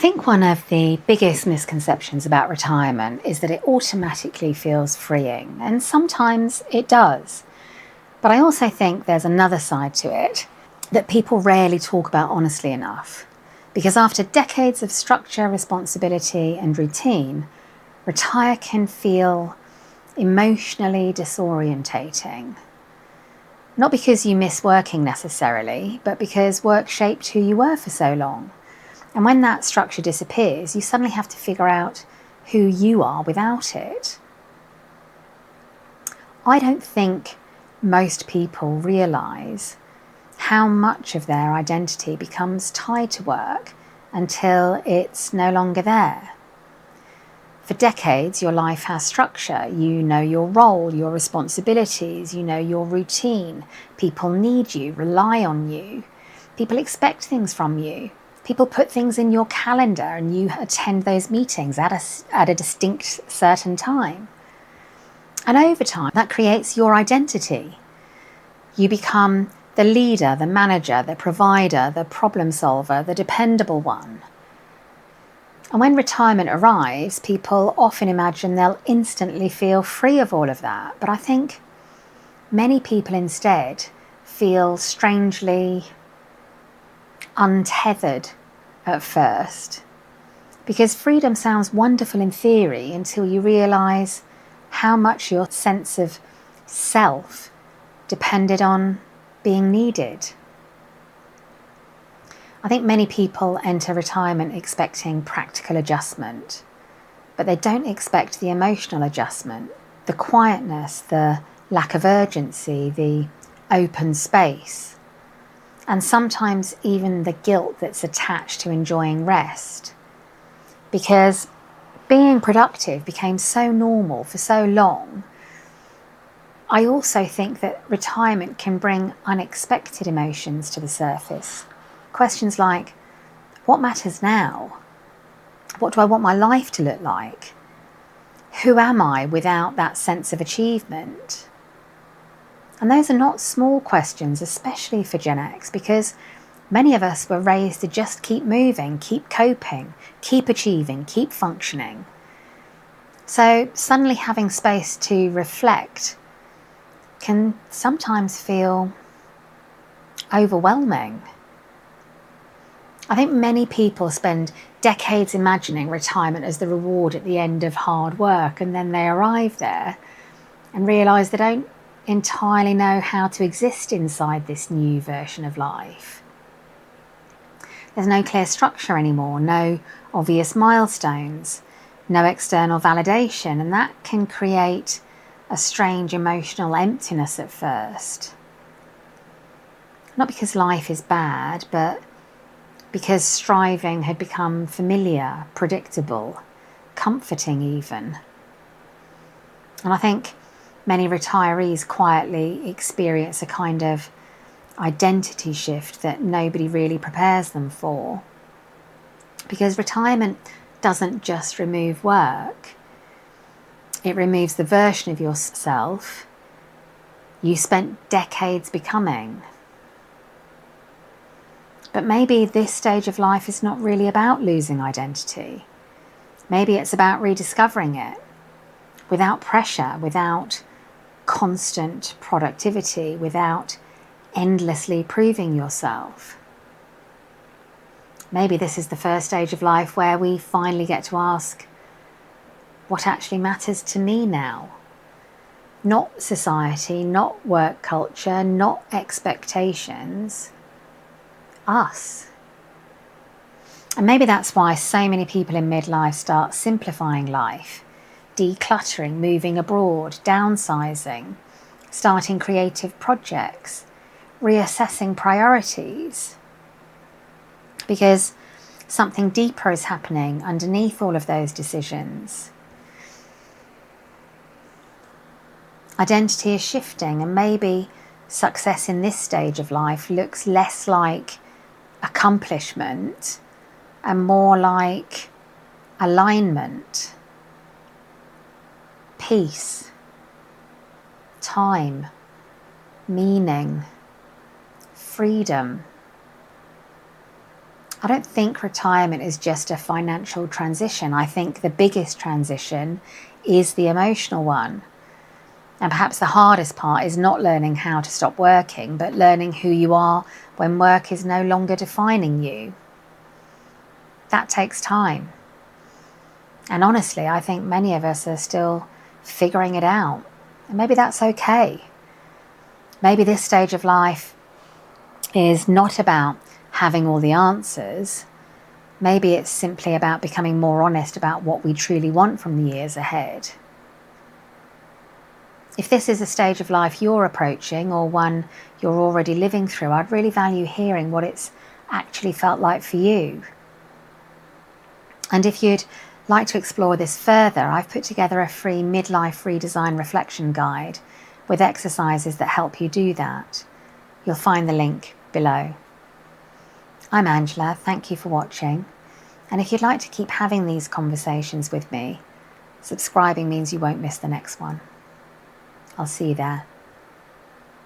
think one of the biggest misconceptions about retirement is that it automatically feels freeing, and sometimes it does. But I also think there's another side to it that people rarely talk about honestly enough. Because after decades of structure, responsibility, and routine, retire can feel emotionally disorientating. Not because you miss working necessarily, but because work shaped who you were for so long. And when that structure disappears, you suddenly have to figure out who you are without it. I don't think most people realise how much of their identity becomes tied to work until it's no longer there. For decades, your life has structure. You know your role, your responsibilities, you know your routine. People need you, rely on you. People expect things from you. People put things in your calendar and you attend those meetings at a distinct certain time. And over time, that creates your identity. You become the leader, the manager, the provider, the problem solver, the dependable one. And when retirement arrives, people often imagine they'll instantly feel free of all of that. But I think many people instead feel strangely untethered at first. Because freedom sounds wonderful in theory until you realise how much your sense of self depended on being needed. I think many people enter retirement expecting practical adjustment, but they don't expect the emotional adjustment, the quietness, the lack of urgency, the open space, and sometimes even the guilt that's attached to enjoying rest. Because being productive became so normal for so long, I also think that retirement can bring unexpected emotions to the surface. Questions like, what matters now? What do I want my life to look like? Who am I without that sense of achievement? And those are not small questions, especially for Gen X, because many of us were raised to just keep moving, keep coping, keep achieving, keep functioning. So suddenly having space to reflect can sometimes feel overwhelming. I think many people spend decades imagining retirement as the reward at the end of hard work, and then they arrive there and realise they don't entirely know how to exist inside this new version of life. There's no clear structure anymore, no obvious milestones, no external validation, and that can create a strange emotional emptiness at first. Not because life is bad, but because striving had become familiar, predictable, comforting even. And I think many retirees quietly experience a kind of identity shift that nobody really prepares them for. Because retirement doesn't just remove work, it removes the version of yourself you spent decades becoming. But maybe this stage of life is not really about losing identity. Maybe it's about rediscovering it without pressure, without constant productivity, without endlessly proving yourself. Maybe this is the first stage of life where we finally get to ask, what actually matters to me now? Not society, not work culture, not expectations. Us. And maybe that's why so many people in midlife start simplifying life, decluttering, moving abroad, downsizing, starting creative projects, reassessing priorities. Because something deeper is happening underneath all of those decisions. Identity is shifting, and maybe success in this stage of life looks less like accomplishment and more like alignment, peace, time, meaning, freedom. I don't think retirement is just a financial transition. I think the biggest transition is the emotional one. And perhaps the hardest part is not learning how to stop working, but learning who you are when work is no longer defining you. That takes time. And honestly, I think many of us are still figuring it out. And maybe that's okay. Maybe this stage of life is not about having all the answers. Maybe it's simply about becoming more honest about what we truly want from the years ahead. If this is a stage of life you're approaching or one you're already living through, I'd really value hearing what it's actually felt like for you. And if you'd like to explore this further, I've put together a free midlife redesign reflection guide with exercises that help you do that. You'll find the link below. I'm Angela, thank you for watching. And if you'd like to keep having these conversations with me, subscribing means you won't miss the next one. I'll see you there.